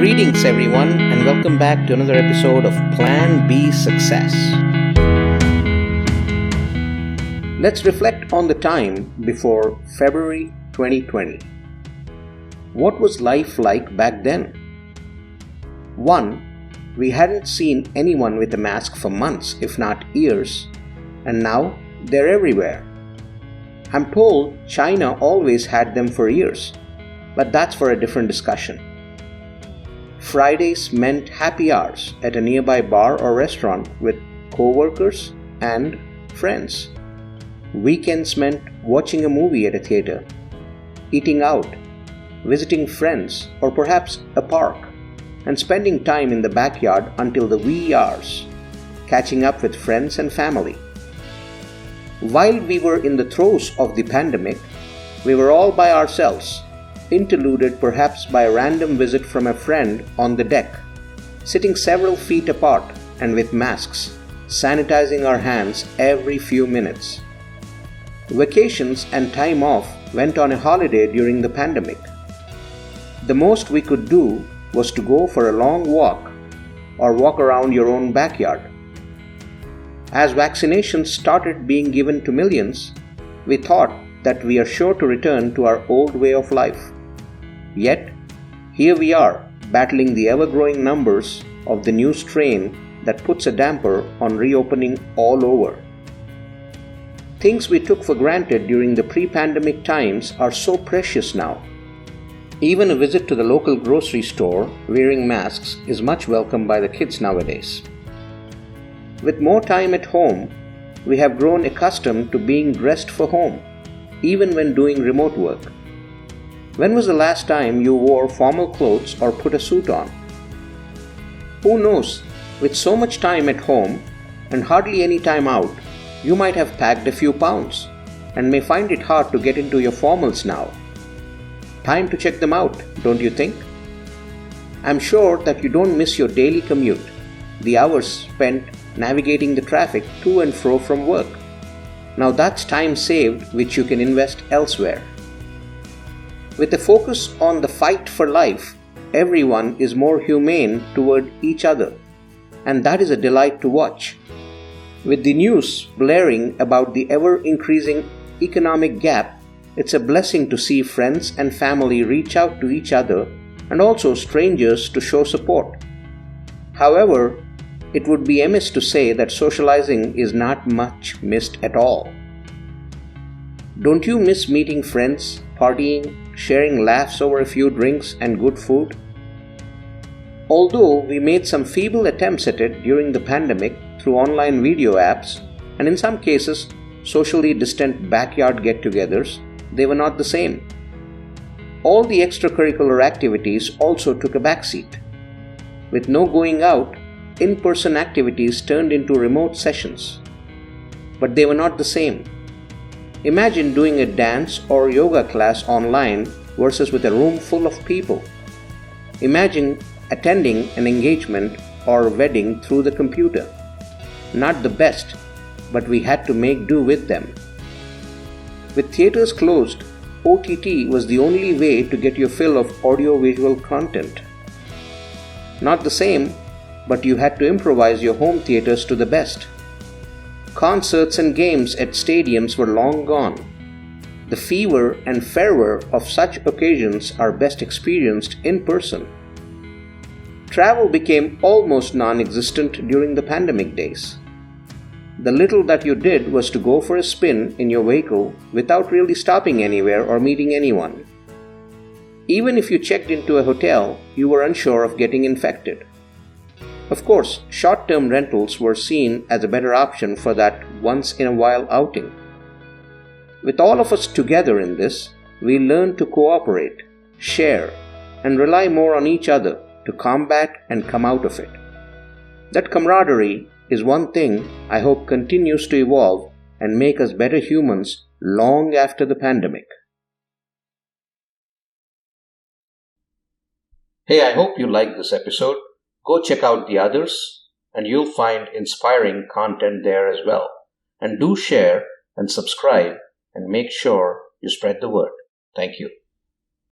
Greetings, everyone, and welcome back to another episode of Plan B Success. Let's reflect on the time before February 2020. What was life like back then? 1. We hadn't seen anyone with a mask for months, if not years, and now they're everywhere. I'm told China always had them for years, but that's for a different discussion. Fridays meant happy hours at a nearby bar or restaurant with co-workers and friends. Weekends meant watching a movie at a theater, eating out, visiting friends or perhaps a park, and spending time in the backyard until the wee hours, catching up with friends and family. While we were in the throes of the pandemic, we were all by ourselves, interluded perhaps by a random visit from a friend on the deck, sitting several feet apart and with masks, sanitizing our hands every few minutes. Vacations and time off went on a holiday during the pandemic. The most we could do was to go for a long walk or walk around your own backyard. As vaccinations started being given to millions, we thought that we are sure to return to our old way of life. Yet, here we are, battling the ever-growing numbers of the new strain that puts a damper on reopening all over. Things we took for granted during the pre-pandemic times are so precious now. Even a visit to the local grocery store wearing masks is much welcomed by the kids nowadays. With more time at home, we have grown accustomed to being dressed for home, even when doing remote work. When was the last time you wore formal clothes or put a suit on? Who knows, with so much time at home and hardly any time out, you might have packed a few pounds and may find it hard to get into your formals now. Time to check them out, don't you think? I'm sure that you don't miss your daily commute, the hours spent navigating the traffic to and fro from work. Now that's time saved which you can invest elsewhere. With a focus on the fight for life, everyone is more humane toward each other, and that is a delight to watch. With the news blaring about the ever-increasing economic gap, it's a blessing to see friends and family reach out to each other and also strangers to show support. However, it would be amiss to say that socializing is not much missed at all. Don't you miss meeting friends, partying, sharing laughs over a few drinks and good food? Although we made some feeble attempts at it during the pandemic through online video apps and in some cases socially distant backyard get-togethers, they were not the same. All the extracurricular activities also took a backseat. With no going out, in-person activities turned into remote sessions. But they were not the same. Imagine doing a dance or yoga class online versus with a room full of people. Imagine attending an engagement or wedding through the computer. Not the best, but we had to make do with them. With theaters closed, OTT was the only way to get your fill of audio-visual content. Not the same, but you had to improvise your home theaters to the best. Concerts and games at stadiums were long gone. The fever and fervor of such occasions are best experienced in person. Travel became almost non-existent during the pandemic days. The little that you did was to go for a spin in your vehicle without really stopping anywhere or meeting anyone. Even if you checked into a hotel, you were unsure of getting infected. Of course, short-term rentals were seen as a better option for that once-in-a-while outing. With all of us together in this, we learned to cooperate, share, and rely more on each other to combat and come out of it. That camaraderie is one thing I hope continues to evolve and make us better humans long after the pandemic. Hey, I hope you liked this episode. Go check out the others, and you'll find inspiring content there as well. And do share and subscribe and make sure you spread the word. Thank you.